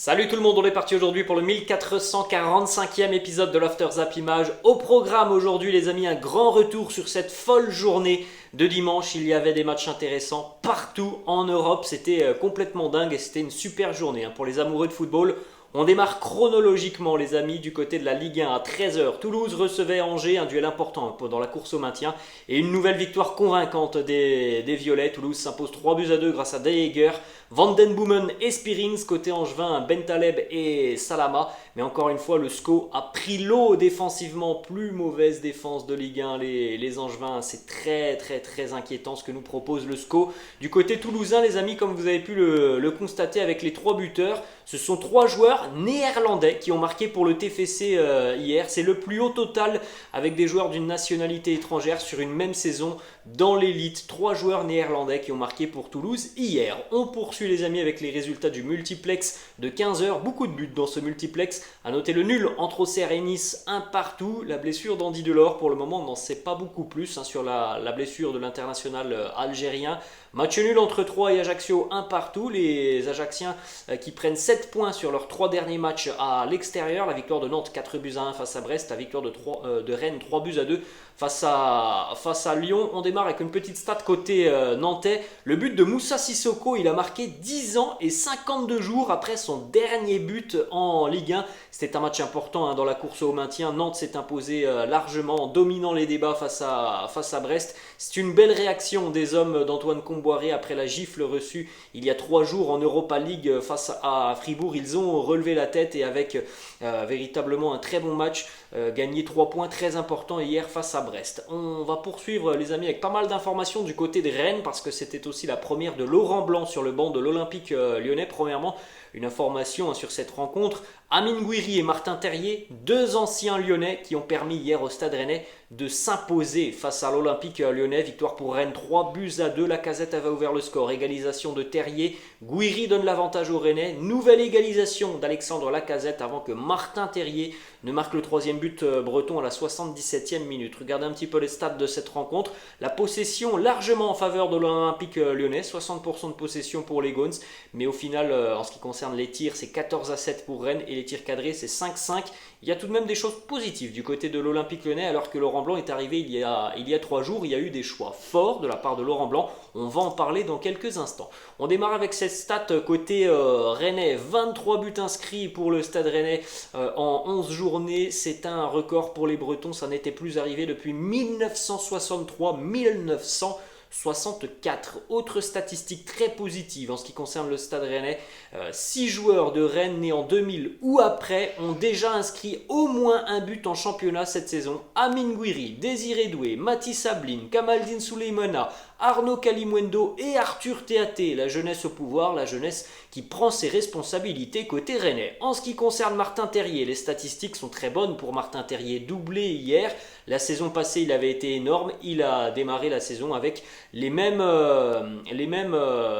Salut tout le monde, on est parti aujourd'hui pour le 1445e épisode de l'After Zap Image. Au programme aujourd'hui les amis, un grand retour sur cette folle journée de dimanche. Il y avait des matchs intéressants partout en Europe, c'était complètement dingue et c'était une super journée pour les amoureux de football. On démarre chronologiquement les amis du côté de la Ligue 1 à 13h. Toulouse recevait Angers, un duel important dans la course au maintien. Et une nouvelle victoire convaincante des Violets. Toulouse s'impose 3-2 grâce à De Jaeger, Van Den Boomen et Spearings. Côté angevin, Bentaleb et Salama. Mais encore une fois, le SCO a pris l'eau défensivement. Plus mauvaise défense de Ligue 1, les angevins. C'est très inquiétant ce que nous propose le SCO. Du côté toulousain les amis, comme vous avez pu le constater avec les 3 buteurs, ce sont 3 joueurs néerlandais qui ont marqué pour le TFC hier. C'est le plus haut total avec des joueurs d'une nationalité étrangère sur une même saison dans l'élite. 3 joueurs néerlandais qui ont marqué pour Toulouse hier. On poursuit les amis avec les résultats du multiplex de 15h. Beaucoup de buts dans ce multiplex. A noter le nul entre Auxerre et Nice, un partout. La blessure d'Andy Delors, pour le moment on n'en sait pas beaucoup plus sur la blessure de l'international algérien. Match nul entre Troyes et Ajaccio, un partout. Les Ajacciens qui prennent 7 points sur leurs 3 derniers matchs à l'extérieur. La victoire de Nantes 4-1 face à Brest. La victoire de Rennes 3-2 face à Lyon. On démarre avec une petite stat côté nantais. Le but de Moussa Sissoko, il a marqué 10 ans et 52 jours après son dernier but en Ligue 1. C'était un match important dans la course au maintien. Nantes s'est imposé largement en dominant les débats face à Brest. C'est une belle réaction des hommes d'Antoine Comboiré après la gifle reçue il y a 3 jours en Europa League face à Fribourg. Ils ont relevé la tête et avec véritablement un très bon match, gagné 3 points très importants hier face à Brest. On va poursuivre les amis avec pas mal d'informations du côté de Rennes parce que c'était aussi la première de Laurent Blanc sur le banc de l'Olympique lyonnais. Premièrement, une information sur cette rencontre. Amine Gouiri et Martin Terrier, 2 anciens lyonnais qui ont permis hier au Stade Rennais de s'imposer face à l'Olympique lyonnais. Victoire pour Rennes 3-2. Lacazette avait ouvert le score. Égalisation de Terrier. Gouiri donne l'avantage aux Rennais. Nouvelle égalisation d'Alexandre Lacazette avant que Martin Terrier ne marque le 3e but breton à la 77e minute. Regardez un petit peu les stats de cette rencontre. La possession largement en faveur de l'Olympique lyonnais. 60% de possession pour les Gaunes. Mais au final, en ce qui concerne les tirs, c'est 14-7 pour Rennes et les tirs cadrés, c'est 5-5. Il y a tout de même des choses positives du côté de l'Olympique lyonnais alors que Laurent Blanc est arrivé il y a 3 jours. Il y a eu des choix forts de la part de Laurent Blanc. On va en parler dans quelques instants. On démarre avec cette stat côté rennais. 23 buts inscrits pour le Stade Rennais en 11 journées. C'est un record pour les Bretons. Ça n'était plus arrivé depuis 1963. Autre statistique très positive en ce qui concerne le Stade Rennais, 6 joueurs de Rennes nés en 2000 ou après ont déjà inscrit au moins un but en championnat cette saison. Amine Gouiri, Désiré Doué, Mathis Sabline, Kamaldine Souleymana, Arnaud Kalimuendo et Arthur Théaté. La jeunesse au pouvoir, la jeunesse qui prend ses responsabilités côté rennais. En ce qui concerne Martin Terrier, les statistiques sont très bonnes pour Martin Terrier, doublé hier. La saison passée, il avait été énorme. Il a démarré la saison avec les mêmes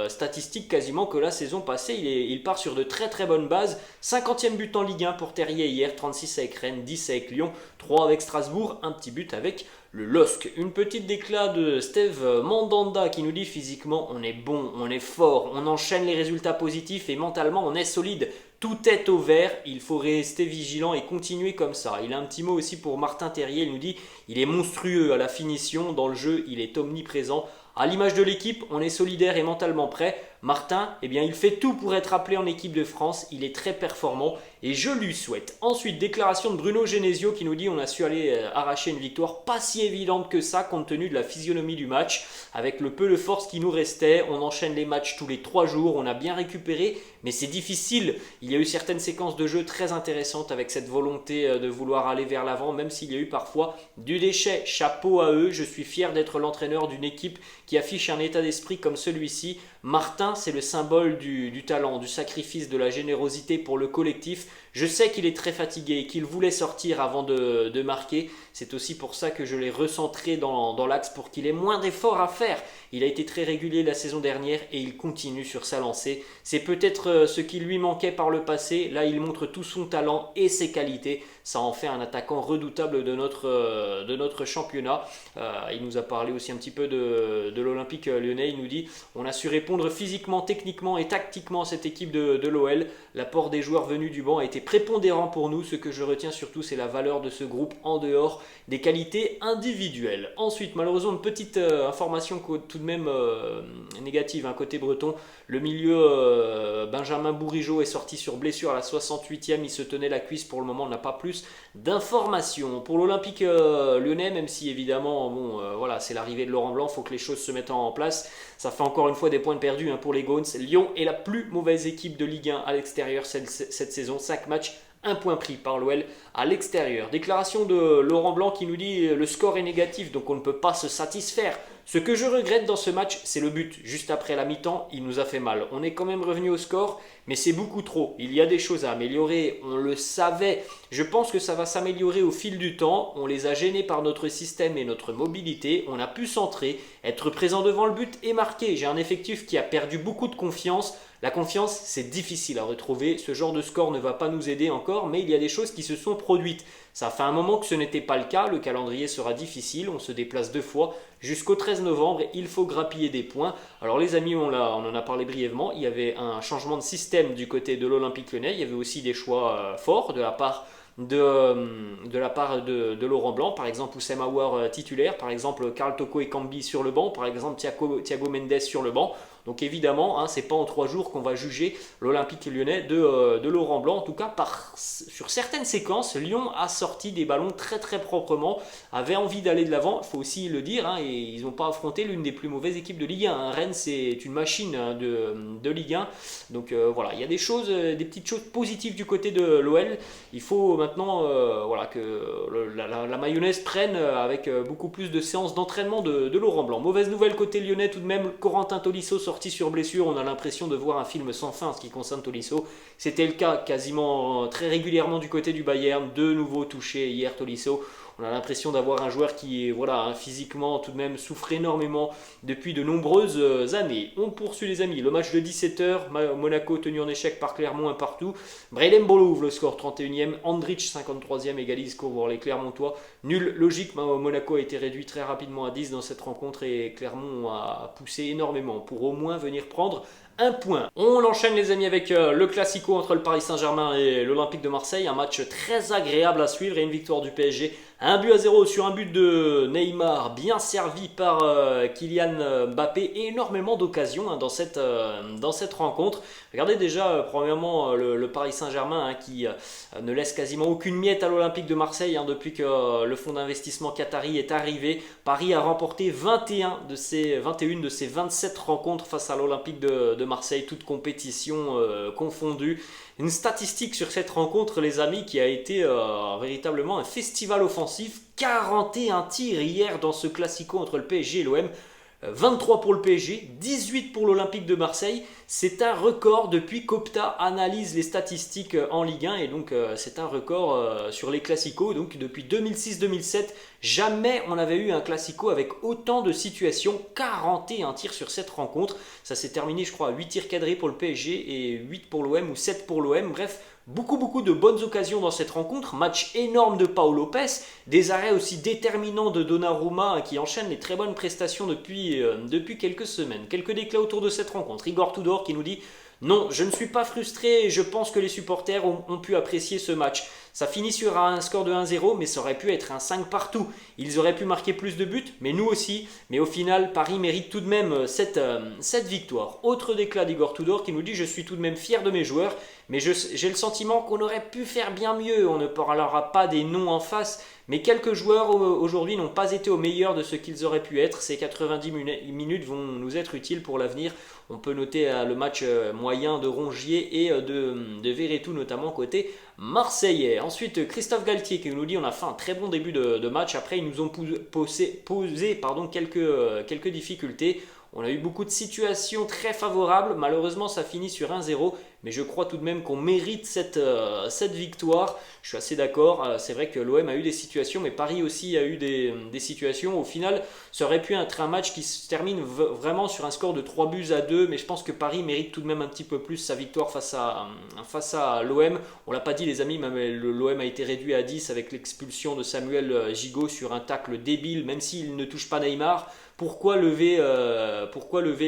statistiques quasiment que la saison passée. Il part sur de très bonnes bases. 50e but en Ligue 1 pour Terrier hier, 36 avec Rennes, 10 avec Lyon, 3 avec Strasbourg, un petit but avec le LOSC. Une petite déclat de Steve Mandanda qui nous dit physiquement on est bon, on est fort, on enchaîne les résultats positifs et mentalement on est solide. Tout est au vert, il faut rester vigilant et continuer comme ça. Il a un petit mot aussi pour Martin Terrier, il nous dit il est monstrueux à la finition, dans le jeu il est omniprésent. À l'image de l'équipe, on est solidaire et mentalement prêt. Martin, il fait tout pour être appelé en équipe de France. Il est très performant et je lui souhaite. Ensuite, déclaration de Bruno Genesio qui nous dit on a su aller arracher une victoire pas si évidente que ça compte tenu de la physionomie du match. Avec le peu de force qui nous restait, on enchaîne les matchs tous les 3 jours. On a bien récupéré, mais c'est difficile. Il y a eu certaines séquences de jeu très intéressantes avec cette volonté de vouloir aller vers l'avant, même s'il y a eu parfois du déchet. Chapeau à eux, je suis fier d'être l'entraîneur d'une équipe qui affiche un état d'esprit comme celui-ci. Martin, c'est le symbole du talent, du sacrifice, de la générosité pour le collectif. Je sais qu'il est très fatigué et qu'il voulait sortir avant de marquer. C'est aussi pour ça que je l'ai recentré dans l'axe pour qu'il ait moins d'efforts à faire. Il a été très régulier la saison dernière et il continue sur sa lancée. C'est peut-être ce qui lui manquait par le passé. Là, il montre tout son talent et ses qualités. Ça en fait un attaquant redoutable de notre championnat. Il nous a parlé aussi un petit peu de l'Olympique lyonnais. Il nous dit on a su répondre physiquement, techniquement et tactiquement à cette équipe de l'OL. L'apport des joueurs venus du banc a été prépondérant pour nous. Ce que je retiens surtout, c'est la valeur de ce groupe en dehors des qualités individuelles. Ensuite, malheureusement, une petite information tout de même négative, côté breton. Le milieu Benjamin Bourigeaud est sorti sur blessure à la 68e. Il se tenait la cuisse. Pour le moment, on n'a pas plus d'informations. Pour l'Olympique lyonnais, même si évidemment, voilà, c'est l'arrivée de Laurent Blanc, il faut que les choses se mettent en place. Ça fait encore une fois des points de perdus pour les Gaunes. Lyon est la plus mauvaise équipe de Ligue 1 à l'extérieur cette saison. 5 matchs, 1 point pris par l'OL à l'extérieur. Déclaration de Laurent Blanc qui nous dit le score est négatif, donc on ne peut pas se satisfaire. Ce que je regrette dans ce match, c'est le but. Juste après la mi-temps, il nous a fait mal. On est quand même revenu au score, mais c'est beaucoup trop. Il y a des choses à améliorer, on le savait. Je pense que ça va s'améliorer au fil du temps. On les a gênés par notre système et notre mobilité. On a pu centrer, être présent devant le but et marquer. J'ai un effectif qui a perdu beaucoup de confiance. La confiance, c'est difficile à retrouver. Ce genre de score ne va pas nous aider encore, mais il y a des choses qui se sont produites. Ça fait un moment que ce n'était pas le cas. Le calendrier sera difficile. On se déplace 2 fois. Jusqu'au 13 novembre, il faut grappiller des points. Alors les amis, on en a parlé brièvement. Il y avait un changement de système du côté de l'Olympique lyonnais. Il y avait aussi des choix forts de la part de Laurent Blanc, par exemple Oussem Aouar titulaire, par exemple Karl Toko Ekambi sur le banc, par exemple Thiago Mendes sur le banc. Donc évidemment, c'est pas en 3 jours qu'on va juger l'Olympique lyonnais de Laurent Blanc. En tout cas, sur certaines séquences, Lyon a sorti des ballons très très proprement, avait envie d'aller de l'avant, il faut aussi le dire, et ils n'ont pas affronté l'une des plus mauvaises équipes de Ligue 1. Rennes, c'est une machine de Ligue 1. Donc voilà, il y a des petites choses positives du côté de l'OL. Il faut maintenant que la mayonnaise prenne avec beaucoup plus de séances d'entraînement de Laurent Blanc. Mauvaise nouvelle côté lyonnais tout de même, Corentin Tolisso sorti sur blessure. On a l'impression de voir un film sans fin en ce qui concerne Tolisso. C'était le cas quasiment très régulièrement du côté du Bayern. De nouveau touché hier Tolisso. On a l'impression d'avoir un joueur qui, physiquement tout de même souffre énormément depuis de nombreuses années. On poursuit les amis. Le match de 17h, Monaco tenu en échec par Clermont, un partout. Brayden Bolo ouvre le score 31e. Andrich 53e égalise pour les Clermontois. Nul logique, Monaco a été réduit très rapidement à 10 dans cette rencontre et Clermont a poussé énormément pour au moins venir prendre un point. On enchaîne les amis avec le Classico entre le Paris Saint-Germain et l'Olympique de Marseille. Un match très agréable à suivre et une victoire du PSG. 1-0 sur un but de Neymar, bien servi par Kylian Mbappé et énormément d'occasions dans cette rencontre. Regardez déjà, premièrement, le Paris Saint-Germain qui ne laisse quasiment aucune miette à l'Olympique de Marseille depuis que le fonds d'investissement qatari est arrivé. Paris a remporté 21 de ses 27 rencontres face à l'Olympique de Marseille, toutes compétitions confondues. Une statistique sur cette rencontre, les amis, qui a été véritablement un festival offensif. 41 tirs hier dans ce Classico entre le PSG et l'OM. 23 pour le PSG, 18 pour l'Olympique de Marseille. C'est un record depuis qu'Opta analyse les statistiques en Ligue 1 et donc c'est un record sur les Classicos. Donc depuis 2006-2007, jamais on avait eu un Classico avec autant de situations. 41 tirs sur cette rencontre. Ça s'est terminé, je crois, à 8 tirs cadrés pour le PSG et 8 pour l'OM ou 7 pour l'OM. Bref, beaucoup de bonnes occasions dans cette rencontre. Match énorme de Pau Lopez. Des arrêts aussi déterminants de Donnarumma qui enchaîne les très bonnes prestations depuis quelques semaines. Quelques déclats autour de cette rencontre. Igor Tudor qui nous dit « Non, je ne suis pas frustré et je pense que les supporters ont pu apprécier ce match. Ça finit sur un score de 1-0, mais ça aurait pu être un 5 partout. Ils auraient pu marquer plus de buts, mais nous aussi. Mais au final, Paris mérite tout de même cette victoire. » Autre déclat d'Igor Tudor qui nous dit « Je suis tout de même fier de mes joueurs, mais j'ai le sentiment qu'on aurait pu faire bien mieux. On ne parlera pas des noms en face, mais quelques joueurs aujourd'hui n'ont pas été au meilleur de ce qu'ils auraient pu être. Ces 90 minutes vont nous être utiles pour l'avenir. » On peut noter le match moyen de Rongier et de Verretou, notamment côté marseillais. Ensuite, Christophe Galtier qui nous dit on a fait un très bon début de match. Après, ils nous ont posé quelques difficultés. On a eu beaucoup de situations très favorables. Malheureusement, ça finit sur 1-0. Mais je crois tout de même qu'on mérite cette victoire. Je suis assez d'accord. C'est vrai que l'OM a eu des situations, mais Paris aussi a eu des situations. Au final, ça aurait pu être un match qui se termine vraiment sur un score de 3-2. Mais je pense que Paris mérite tout de même un petit peu plus sa victoire face à l'OM. On l'a pas dit les amis, mais l'OM a été réduit à 10 avec l'expulsion de Samuel Gigot sur un tacle débile, même s'il ne touche pas Neymar. Pourquoi lever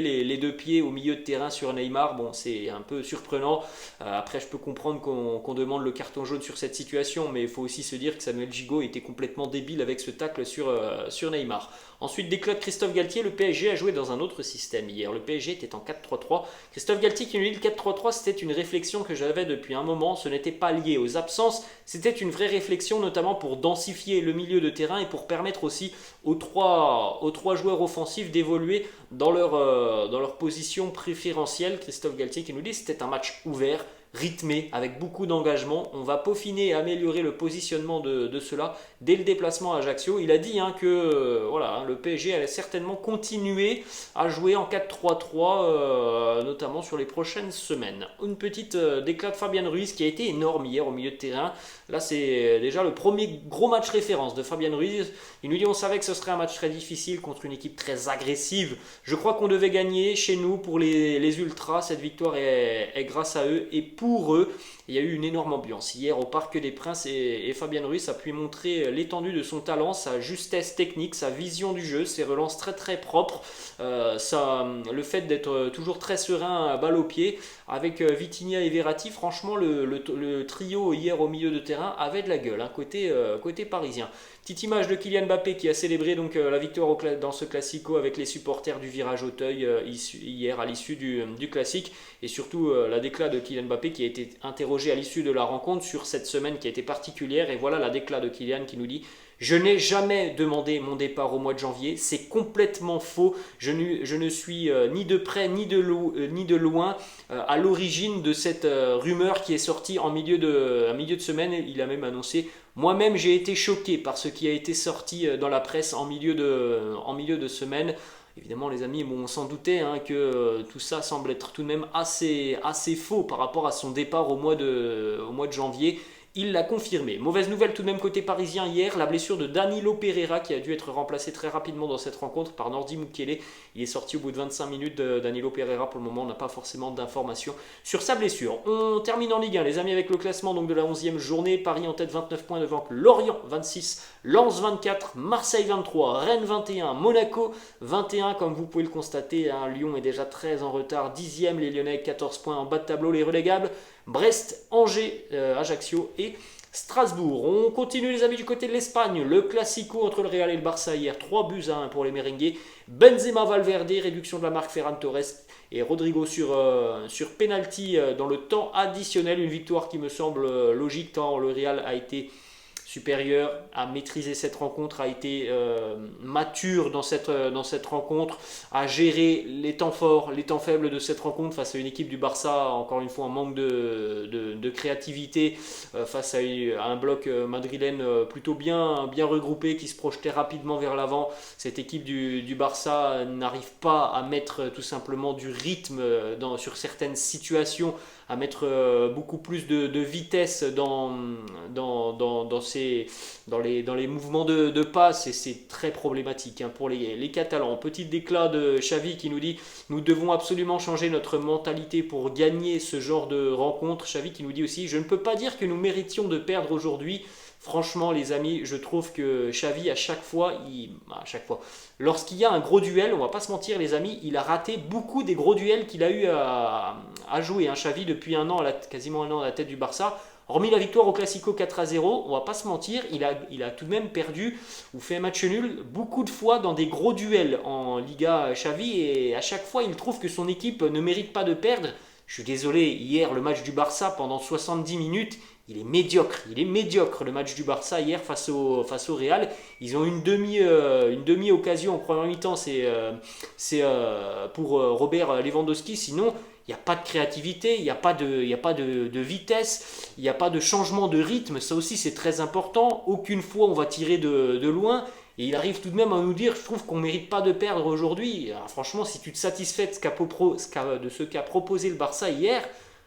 les deux pieds au milieu de terrain sur Neymar? Bon, c'est un peu surprenant. Après, je peux comprendre qu'on demande le carton jaune sur cette situation, mais il faut aussi se dire que Samuel Gigot était complètement débile avec ce tacle sur Neymar. Ensuite, déclat de Christophe Galtier, le PSG a joué dans un autre système hier. Le PSG était en 4-3-3. Christophe Galtier qui nous dit le 4-3-3, c'était une réflexion que j'avais depuis un moment. Ce n'était pas lié aux absences, c'était une vraie réflexion, notamment pour densifier le milieu de terrain et pour permettre aussi aux trois joueurs offensifs d'évoluer dans leur position préférentielle. Christophe Galtier qui nous dit c'était un match ouvert, rythmé, avec beaucoup d'engagement. On va peaufiner et améliorer le positionnement de cela dès le déplacement à Ajaccio. Il a dit que le PSG allait certainement continuer à jouer en 4-3-3, notamment sur les prochaines semaines. Une petite déclat de Fabian Ruiz qui a été énorme hier au milieu de terrain. Là, c'est déjà le premier gros match référence de Fabian Ruiz. Il nous dit on savait que ce serait un match très difficile contre une équipe très agressive. Je crois qu'on devait gagner chez nous pour les Ultras. Cette victoire est grâce à eux et pour eux. Il y a eu une énorme ambiance hier au Parc des Princes et Fabian Ruiz a pu montrer l'étendue de son talent, sa justesse technique, sa vision du jeu, ses relances très très propres, le fait d'être toujours très serein à balle au pied. Avec Vitinha et Verratti, franchement le trio hier au milieu de terrain avait de la gueule, côté parisien. Petite image de Kylian Mbappé qui a célébré donc la victoire dans ce Classico avec les supporters du Virage Auteuil hier à l'issue du Classique. Et surtout la déclat de Kylian Mbappé qui a été interrogé à l'issue de la rencontre sur cette semaine qui a été particulière. Et voilà la déclat de Kylian qui nous dit: je n'ai jamais demandé mon départ au mois de janvier, c'est complètement faux. Je ne suis ni de près ni de loin à l'origine de cette rumeur qui est sortie en milieu de semaine. Il a même annoncé: moi-même j'ai été choqué par ce qui a été sorti dans la presse en milieu de semaine. Évidemment les amis, on s'en doutait que tout ça semble être tout de même assez faux par rapport à son départ au mois de janvier. Il l'a confirmé. Mauvaise nouvelle tout de même côté parisien hier, la blessure de Danilo Pereira qui a dû être remplacé très rapidement dans cette rencontre par Nordi Mukiele. Il est sorti au bout de 25 minutes de Danilo Pereira. Pour le moment, on n'a pas forcément d'informations sur sa blessure. On termine en Ligue 1, les amis, avec le classement donc, de la 11e journée. Paris en tête, 29 points devant Lorient 26, Lens 24, Marseille 23, Rennes 21, Monaco 21. Comme vous pouvez le constater, Lyon est déjà très en retard. 10e, les Lyonnais 14 points en bas de tableau, les relégables. Brest, Angers, Ajaccio et Strasbourg. On continue les amis du côté de l'Espagne. Le Classico entre le Real et le Barça hier. 3-1 pour les merengues. Benzema, Valverde, réduction de la marque Ferran Torres et Rodrigo sur penalty dans le temps additionnel. Une victoire qui me semble logique tant le Real a été supérieur, a maîtrisé cette rencontre, a été mature dans cette rencontre, a géré les temps forts, les temps faibles de cette rencontre face à une équipe du Barça, encore une fois en manque de créativité, face à un bloc madrilène plutôt bien regroupé qui se projetait rapidement vers l'avant. Cette équipe du Barça n'arrive pas à mettre tout simplement du rythme sur certaines situations, à mettre beaucoup plus de vitesse dans les mouvements de passe, et c'est très problématique pour les Catalans. Petit déclat de Xavi qui nous dit: nous devons absolument changer notre mentalité pour gagner ce genre de rencontre. Xavi qui nous dit aussi: je ne peux pas dire que nous méritions de perdre aujourd'hui. Franchement les amis, je trouve que Xavi à chaque fois, lorsqu'il y a un gros duel, on va pas se mentir les amis, il a raté beaucoup des gros duels qu'il a eu à jouer. Xavi depuis quasiment un an à la tête du Barça. Hormis la victoire au Classico 4-0, on va pas se mentir, il a tout de même perdu ou fait un match nul beaucoup de fois dans des gros duels en Liga Xavi, et à chaque fois il trouve que son équipe ne mérite pas de perdre. Je suis désolé, hier le match du Barça pendant 70 minutes, il est médiocre le match du Barça hier face au Real. Ils ont une demi-occasion en première mi-temps, c'est pour Robert Lewandowski. Sinon, il n'y a pas de créativité, il n'y a pas de vitesse, il n'y a pas de changement de rythme. Ça aussi, c'est très important. Aucune fois on va tirer de loin. Et il arrive tout de même à nous dire, je trouve qu'on ne mérite pas de perdre aujourd'hui. Alors, franchement, si tu te satisfais de ce qu'a proposé le Barça hier,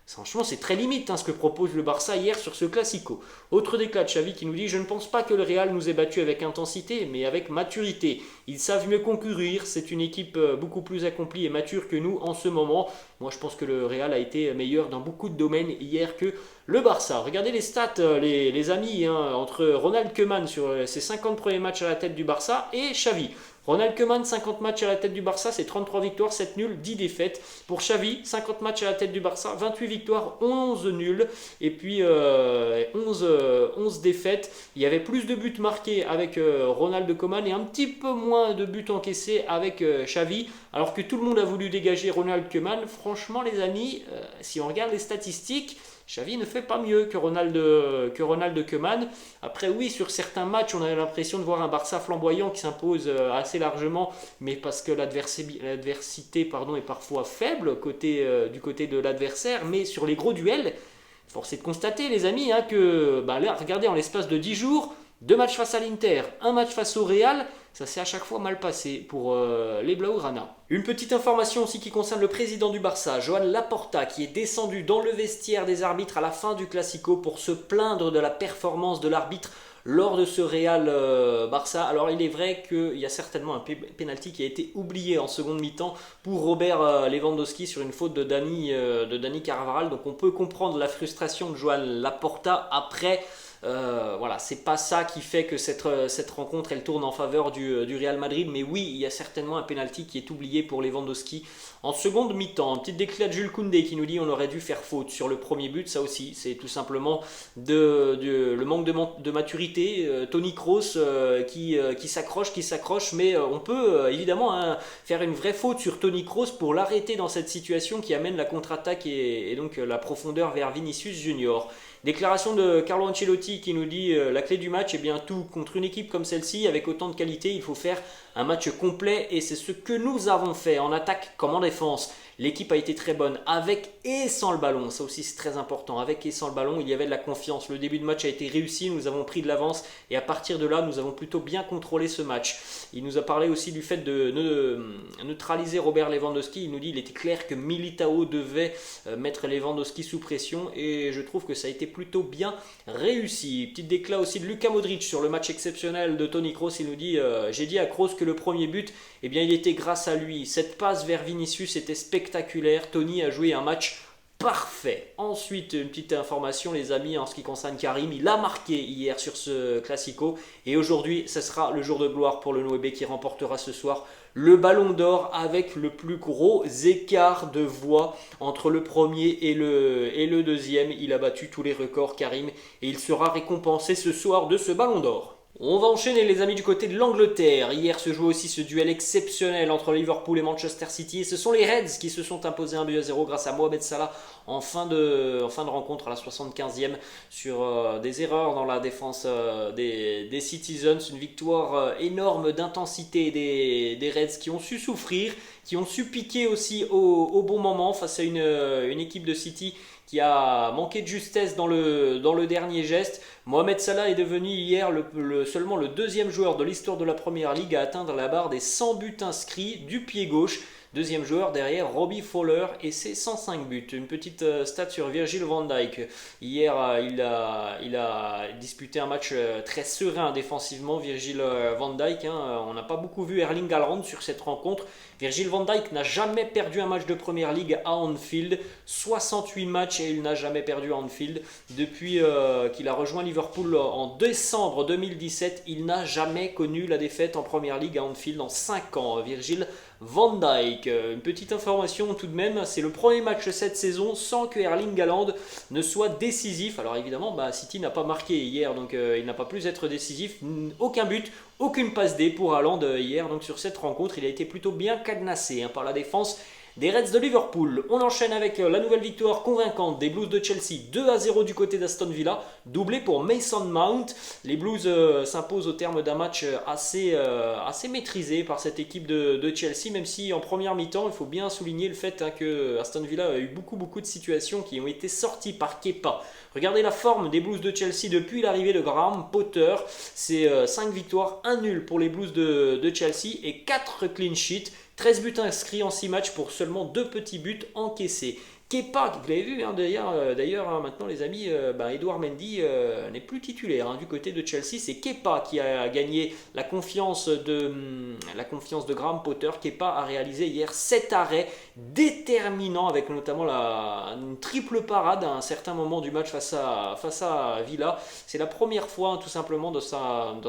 franchement, c'est très limite ce que propose le Barça hier sur ce Classico. Autre déclat de Xavi qui nous dit: je ne pense pas que le Real nous ait battu avec intensité, mais avec maturité. Ils savent mieux concourir, c'est une équipe beaucoup plus accomplie et mature que nous en ce moment. Moi, je pense que le Real a été meilleur dans beaucoup de domaines hier que le Barça. Regardez les stats, les amis, entre Ronald Koeman sur ses 50 premiers matchs à la tête du Barça et Xavi. Ronald Koeman, 50 matchs à la tête du Barça, c'est 33 victoires, 7 nuls, 10 défaites. Pour Xavi, 50 matchs à la tête du Barça, 28 victoires, 11 nuls, et puis 11 défaites. Il y avait plus de buts marqués avec Ronald Koeman et un petit peu moins de buts encaissés avec Xavi, alors que tout le monde a voulu dégager Ronald Koeman. Franchement, les amis, si on regarde les statistiques, Xavi ne fait pas mieux que Ronald Koeman. Après oui, sur certains matchs, on a l'impression de voir un Barça flamboyant qui s'impose assez largement, mais parce que l'adversité est parfois faible du côté de l'adversaire. Mais sur les gros duels, force est de constater, les amis, que là, regardez, en l'espace de 10 jours, 2 matchs face à l'Inter, un match face au Real, ça s'est à chaque fois mal passé pour les Blaugrana. Une petite information aussi qui concerne le président du Barça, Joan Laporta, qui est descendu dans le vestiaire des arbitres à la fin du Classico pour se plaindre de la performance de l'arbitre lors de ce Real Barça. Alors il est vrai qu'il y a certainement un penalty qui a été oublié en seconde mi-temps pour Robert Lewandowski sur une faute de Dani Carvajal. Donc on peut comprendre la frustration de Joan Laporta. Après, voilà, c'est pas ça qui fait que cette rencontre elle tourne en faveur du Real Madrid, mais oui, il y a certainement un penalty qui est oublié pour Lewandowski en seconde mi-temps. Un petit déclat de Jules Koundé qui nous dit on aurait dû faire faute sur le premier but. Ça aussi, c'est tout simplement le manque de maturité. Toni Kroos qui s'accroche, mais on peut évidemment faire une vraie faute sur Toni Kroos pour l'arrêter dans cette situation qui amène la contre-attaque et donc la profondeur vers Vinicius Junior. Déclaration de Carlo Ancelotti qui nous dit la clé du match, tout contre une équipe comme celle-ci avec autant de qualité, il faut faire un match complet et c'est ce que nous avons fait en attaque comme en défense. L'équipe a été très bonne avec et sans le ballon, ça aussi c'est très important, avec et sans le ballon il y avait de la confiance, le début de match a été réussi, nous avons pris de l'avance et à partir de là nous avons plutôt bien contrôlé ce match. Il nous a parlé aussi du fait de neutraliser Robert Lewandowski, il nous dit qu'il était clair que Militao devait mettre Lewandowski sous pression et je trouve que ça a été plutôt bien réussi. Petit déclat aussi de Luka Modric sur le match exceptionnel de Toni Kroos, il nous dit j'ai dit à Kroos que le premier but, il était grâce à lui, cette passe vers Vinicius était spectaculaire, Toni a joué un match parfait. Ensuite, une petite information les amis en ce qui concerne Karim, il a marqué hier sur ce Classico et aujourd'hui ce sera le jour de gloire pour le Noébé qui remportera ce soir le ballon d'or avec le plus gros écart de voix entre le premier et le deuxième. Il a battu tous les records Karim et il sera récompensé ce soir de ce ballon d'or. On va enchaîner les amis du côté de l'Angleterre. Hier se joue aussi ce duel exceptionnel entre Liverpool et Manchester City. Et ce sont les Reds qui se sont imposés 1-0 grâce à Mohamed Salah en fin de rencontre à la 75e sur des erreurs dans la défense des Citizens. Une victoire énorme d'intensité des Reds qui ont su souffrir, qui ont su piquer aussi au bon moment face à une équipe de City qui a manqué de justesse dans le dernier geste. Mohamed Salah est devenu hier seulement le deuxième joueur de l'histoire de la Première Ligue à atteindre la barre des 100 buts inscrits du pied gauche. Deuxième joueur derrière Robbie Fowler et ses 105 buts. Une petite stat sur Virgil van Dijk. Hier, il a disputé un match très serein défensivement. Virgil van Dijk, on n'a pas beaucoup vu Erling Haaland sur cette rencontre. Virgil van Dijk n'a jamais perdu un match de Première Ligue à Anfield. 68 matchs et il n'a jamais perdu à Anfield. Depuis qu'il a rejoint Liverpool en décembre 2017, il n'a jamais connu la défaite en Première Ligue à Anfield en 5 ans. Virgil van Dijk. Une petite information tout de même, c'est le premier match cette saison sans que Erling Haaland ne soit décisif. Alors évidemment, City n'a pas marqué hier, donc il n'a pas pu être décisif. Aucun but, aucune passe D pour Haaland hier. Donc sur cette rencontre, il a été plutôt bien cadenassé par la défense des Reds de Liverpool. On enchaîne avec la nouvelle victoire convaincante des Blues de Chelsea, 2-0 du côté d'Aston Villa, doublé pour Mason Mount. Les Blues s'imposent au terme d'un match assez maîtrisé par cette équipe de Chelsea, même si en première mi-temps, il faut bien souligner le fait que Aston Villa a eu beaucoup de situations qui ont été sorties par Kepa. Regardez la forme des Blues de Chelsea depuis l'arrivée de Graham Potter. C'est 5 victoires, 1 nul pour les Blues de Chelsea et 4 clean sheets. 13 buts inscrits en 6 matchs pour seulement 2 petits buts encaissés. Kepa, vous l'avez vu d'ailleurs, maintenant les amis, Edouard Mendy n'est plus titulaire du côté de Chelsea. C'est Kepa qui a gagné la confiance de Graham Potter. Kepa a réalisé hier 7 arrêts déterminants avec notamment une triple parade à un certain moment du match face à Villa. C'est la première fois tout simplement dans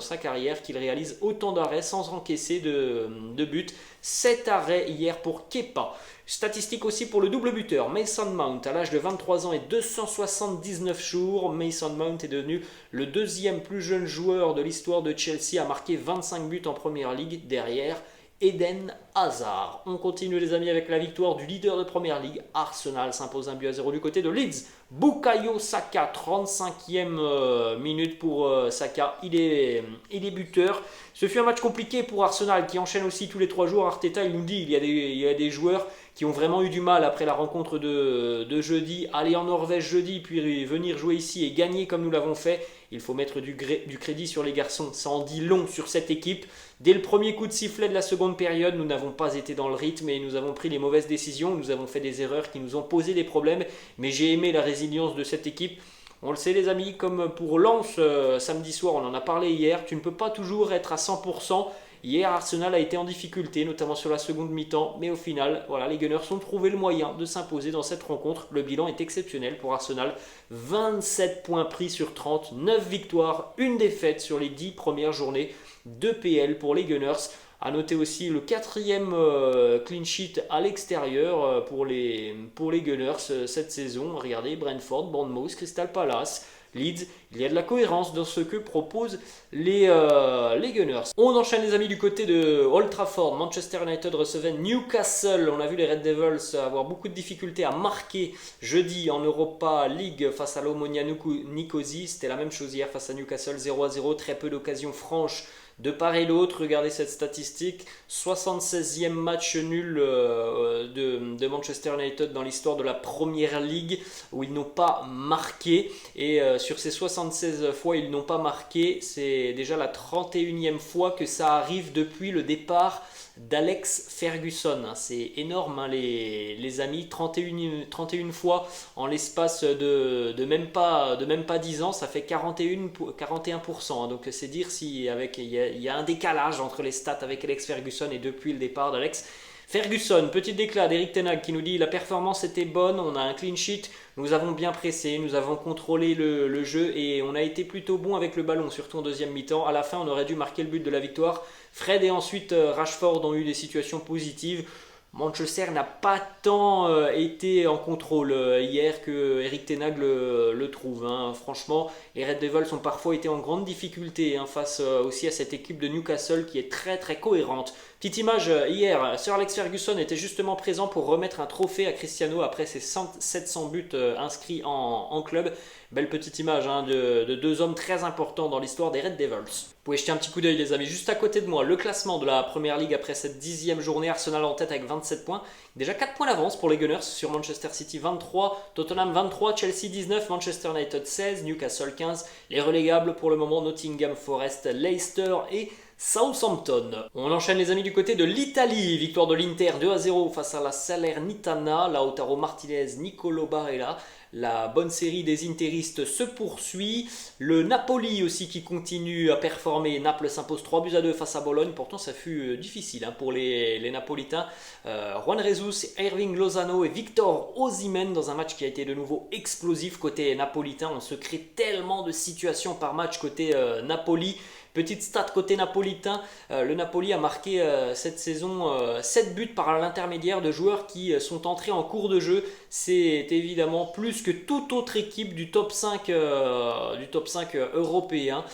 sa carrière qu'il réalise autant d'arrêts sans encaisser de but. 7 arrêts hier pour Kepa. Statistique aussi pour le double buteur, Mason Mount, à l'âge de 23 ans et 279 jours. Mason Mount est devenu le deuxième plus jeune joueur de l'histoire de Chelsea à marquer 25 buts en Première Ligue derrière Eden Hazard. On continue les amis avec la victoire du leader de Première Ligue. Arsenal s'impose 1-0 du côté de Leeds. Bukayo Saka, 35e minute pour Saka, il est buteur. Ce fut un match compliqué pour Arsenal qui enchaîne aussi tous les 3 jours. Arteta il nous dit il y a des joueurs qui ont vraiment eu du mal après la rencontre de jeudi, aller en Norvège jeudi puis venir jouer ici et gagner comme nous l'avons fait. Il faut mettre du crédit sur les garçons, ça en dit long sur cette équipe. Dès le premier coup de sifflet de la seconde période, nous n'avons pas été dans le rythme et nous avons pris les mauvaises décisions, nous avons fait des erreurs qui nous ont posé des problèmes, mais j'ai aimé la résilience de cette équipe. On le sait les amis, comme pour Lens samedi soir, on en a parlé hier, tu ne peux pas toujours être à 100%. Hier, Arsenal a été en difficulté, notamment sur la seconde mi-temps, mais au final, voilà, les Gunners ont trouvé le moyen de s'imposer dans cette rencontre. Le bilan est exceptionnel pour Arsenal, 27 points pris sur 30, 9 victoires, 1 défaite sur les 10 premières journées de PL pour les Gunners. A noter aussi le 4e clean sheet à l'extérieur pour les Gunners cette saison. Regardez, Brentford, Bournemouth, Crystal Palace, Leeds, il y a de la cohérence dans ce que proposent les Gunners. On enchaîne les amis du côté de Old Trafford. Manchester United recevait Newcastle. On a vu les Red Devils avoir beaucoup de difficultés à marquer jeudi en Europa League face à l'Omonia Nicosie. C'était la même chose hier face à Newcastle, 0-0, très peu d'occasions franches de part et d'autre. Regardez cette statistique, 76e match nul de Manchester United dans l'histoire de la Première Ligue où ils n'ont pas marqué, et sur ces 76 fois ils n'ont pas marqué, c'est déjà la 31e fois que ça arrive depuis le départ d'Alex Ferguson. C'est énorme les amis, 31 fois en l'espace de même pas 10 ans, ça fait 41%. Donc c'est dire si il y a un décalage entre les stats avec Alex Ferguson et depuis le départ d'Alex Ferguson. Petit déclat d'Eric Ten Hag qui nous dit la performance était bonne, on a un clean sheet, nous avons bien pressé, nous avons contrôlé le jeu et on a été plutôt bon avec le ballon, surtout en deuxième mi-temps. À la fin on aurait dû marquer le but de la victoire. Fred et ensuite Rashford ont eu des situations positives. Manchester n'a pas tant été en contrôle hier que Eric Ten Hag le trouve. Franchement, les Red Devils ont parfois été en grande difficulté face aussi à cette équipe de Newcastle qui est très très cohérente. Petite image hier, Sir Alex Ferguson était justement présent pour remettre un trophée à Cristiano après ses 700 buts inscrits en club. Belle petite image de 2 hommes très importants dans l'histoire des Red Devils. Vous pouvez jeter un petit coup d'œil les amis, juste à côté de moi, le classement de la Première Ligue après cette 10e journée. Arsenal en tête avec 27 points, déjà 4 points d'avance pour les Gunners sur Manchester City, 23, Tottenham 23, Chelsea 19, Manchester United 16, Newcastle 15, les relégables pour le moment Nottingham Forest, Leicester et Southampton. On enchaîne les amis du côté de l'Italie, victoire de l'Inter 2-0 face à la Salernitana, Lautaro Martinez, Nicolo Barella. La bonne série des interistes se poursuit. Le Napoli aussi qui continue à performer. Naples s'impose 3-2 face à Bologne. Pourtant ça fut difficile pour les Napolitains. Juan Jesus, Erving Lozano et Victor Osimhen dans un match qui a été de nouveau explosif côté napolitain. On se crée tellement de situations par match côté Napoli. Petite stat côté napolitain, le Napoli a marqué cette saison 7 buts par l'intermédiaire de joueurs qui sont entrés en cours de jeu. C'est évidemment plus que toute autre équipe du top 5 européen.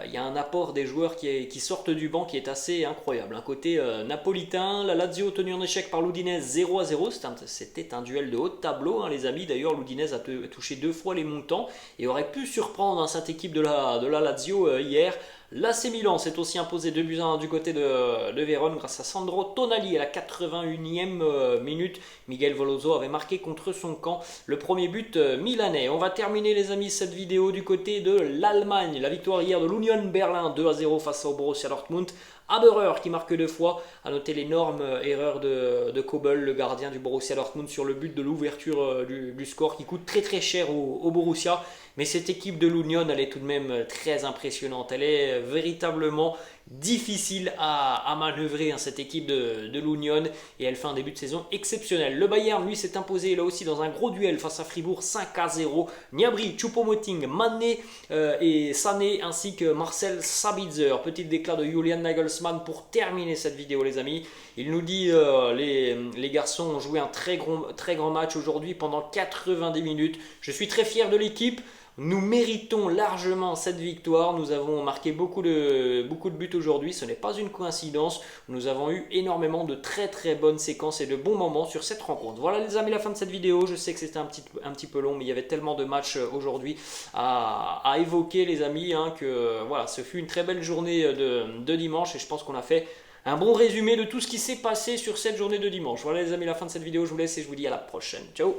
Il y a un apport des joueurs qui sortent du banc qui est assez incroyable. Un côté napolitain, la Lazio tenue en échec par l'Udinese 0-0. C'était un duel de haut de tableau, hein, les amis. D'ailleurs, l'Udinese a touché 2 fois les montants et aurait pu surprendre, hein, cette équipe de la Lazio hier. L'AC Milan s'est aussi imposé 2-1 du côté de Vérone grâce à Sandro Tonali à la 81e minute. Miguel Veloso avait marqué contre son camp le premier but milanais. On va terminer, les amis, cette vidéo du côté de l'Allemagne. La victoire hier de l'Union Berlin 2-0 face au Borussia Dortmund. Haberer qui marque 2 fois, à noter l'énorme erreur de Kobel, le gardien du Borussia Dortmund, sur le but de l'ouverture du score qui coûte très très cher au Borussia. Mais cette équipe de l'Union, elle est tout de même très impressionnante. Elle est véritablement difficile à manœuvrer, hein, cette équipe de l'Union, et elle fait un début de saison exceptionnel. Le Bayern, lui, s'est imposé là aussi dans un gros duel face à Fribourg 5-0. Gnabry, Choupo-Moting, Mané et Sané ainsi que Marcel Sabitzer. Petit déclat de Julian Nagelsmann pour terminer cette vidéo, les amis. Il nous dit les garçons ont joué un très grand match aujourd'hui pendant 90 minutes. Je suis très fier de l'équipe. Nous méritons largement cette victoire. Nous avons marqué beaucoup de buts aujourd'hui. Ce n'est pas une coïncidence. Nous avons eu énormément de très très bonnes séquences et de bons moments sur cette rencontre. Voilà, les amis, la fin de cette vidéo. Je sais que c'était un petit peu long, mais il y avait tellement de matchs aujourd'hui à évoquer, les amis, hein, que voilà, ce fut une très belle journée de dimanche, et je pense qu'on a fait un bon résumé de tout ce qui s'est passé sur cette journée de dimanche. Voilà, les amis, la fin de cette vidéo. Je vous laisse et je vous dis à la prochaine. Ciao.